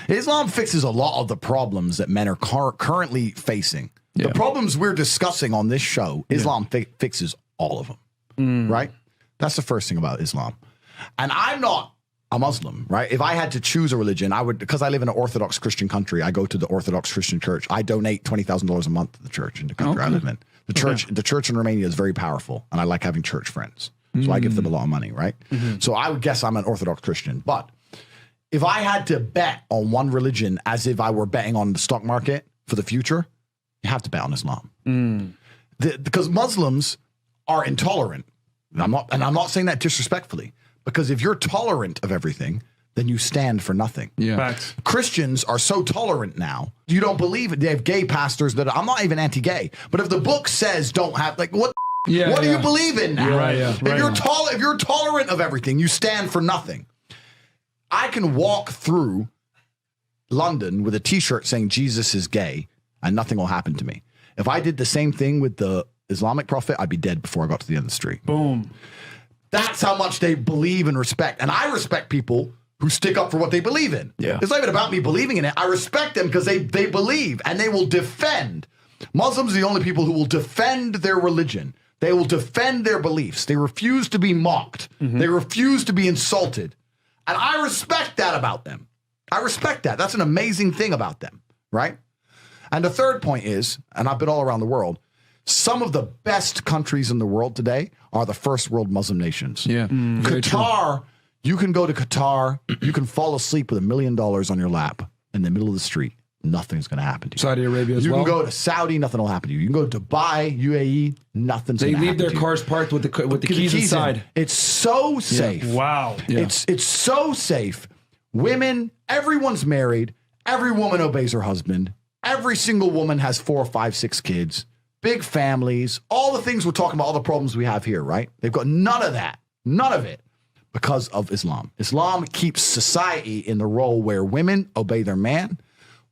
Islam fixes a lot of the problems that men are currently facing. The problems we're discussing on this show, Islam fixes all of them, right? That's the first thing about Islam. And I'm not a Muslim, right? If I had to choose a religion, I would, because I live in an Orthodox Christian country, I go to the Orthodox Christian church. I donate $20,000 a month to the church in the country I live in. The church in Romania is very powerful, and I like having church friends. So I give them a lot of money, right? So I would guess I'm an Orthodox Christian. But if I had to bet on one religion as if I were betting on the stock market for the future, you have to bet on Islam. Because Muslims are intolerant. And I'm not saying that disrespectfully, because if you're tolerant of everything, then you stand for nothing. Facts. Christians are so tolerant now. You don't believe it. They have gay pastors that I'm not even anti-gay, but if the book says don't have, like, what do you believe in now? If you're tolerant of everything, you stand for nothing. I can walk through London with a t-shirt saying Jesus is gay and nothing will happen to me. If I did the same thing with the Islamic prophet, I'd be dead before I got to the end of the street. Boom. That's how much they believe and respect. And I respect people who stick up for what they believe in. It's not even about me believing in it. I respect them because they believe and they will defend. Muslims are the only people who will defend their religion. They will defend their beliefs. They refuse to be mocked. They refuse to be insulted. And I respect that about them. I respect that. That's an amazing thing about them, right? And the third point is, and I've been all around the world, some of the best countries in the world today are the first world Muslim nations. Qatar, you can go to Qatar, you can fall asleep with $1 million on your lap in the middle of the street. Nothing's going to happen to you. Saudi Arabia as well. You can go to Saudi, nothing will happen to you. You can go to Dubai, UAE, nothing's going to happen to you. They leave their cars parked with the keys inside. It's so safe. Wow. It's so safe. Women, everyone's married. Every woman obeys her husband. Every single woman has 4, 5, 6 kids. Big families. All the things we're talking about, all the problems we have here, right? They've got none of that. None of it. Because of Islam. Islam keeps society in the role where women obey their man.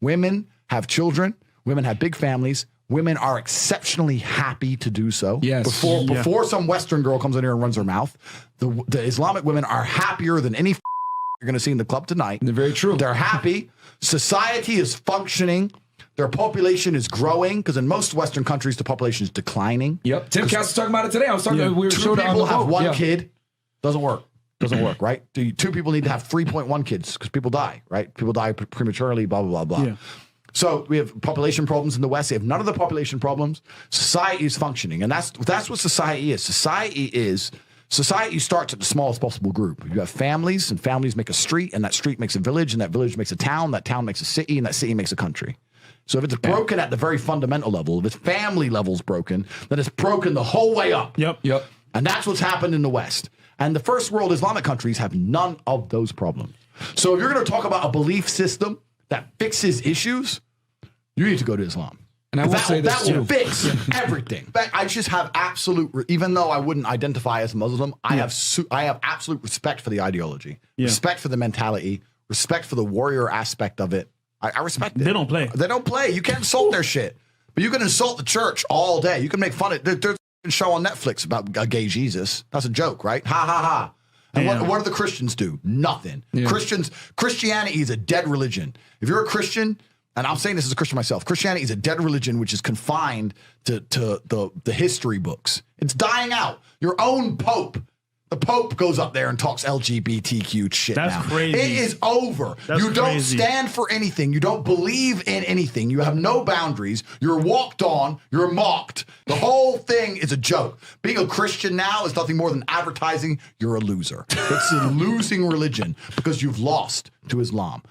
Women have children. Women have big families. Women are exceptionally happy to do so. Before some Western girl comes in here and runs her mouth, the Islamic women are happier than any you're going to see in the club tonight. They're very true. They're happy. Society is functioning. Their population is growing because in most Western countries, the population is declining. Yep. Tim Cass was talking about it today. I was talking. We were two people have one kid. Doesn't work. Doesn't work, right? Two people need to have 3.1 kids because people die, right? People die prematurely, blah, blah, blah, blah. So we have population problems in the West. They have none of the population problems. Society is functioning. And that's what society is. Society starts at the smallest possible group. You have families, and families make a street, and that street makes a village, and that village makes a town, that town makes a city, and that city makes a country. So if it's broken at the very fundamental level, if its family level's broken, then it's broken the whole way up. Yep. And that's what's happened in the West. And the first world Islamic countries have none of those problems. So if you're going to talk about a belief system that fixes issues, you need to go to Islam. And I will say this that will fix everything. I just have absolute, even though I wouldn't identify as Muslim, I have absolute respect for the ideology, respect for the mentality, respect for the warrior aspect of it. I respect it. They don't play. They don't play. You can't insult their shit. But you can insult the church all day. You can make fun of it. There's a show on Netflix about a gay Jesus. That's a joke, right? Ha, ha, ha. And what do the Christians do? Nothing. Christianity is a dead religion. If you're a Christian, and I'm saying this as a Christian myself, Christianity is a dead religion which is confined to the history books. It's dying out. Your own Pope. The Pope goes up there and talks LGBTQ shit now. That's crazy. It is over. You don't stand for anything. You don't believe in anything. You have no boundaries. You're walked on. You're mocked. The whole thing is a joke. Being a Christian now is nothing more than advertising you're a loser. It's a losing religion because you've lost to Islam.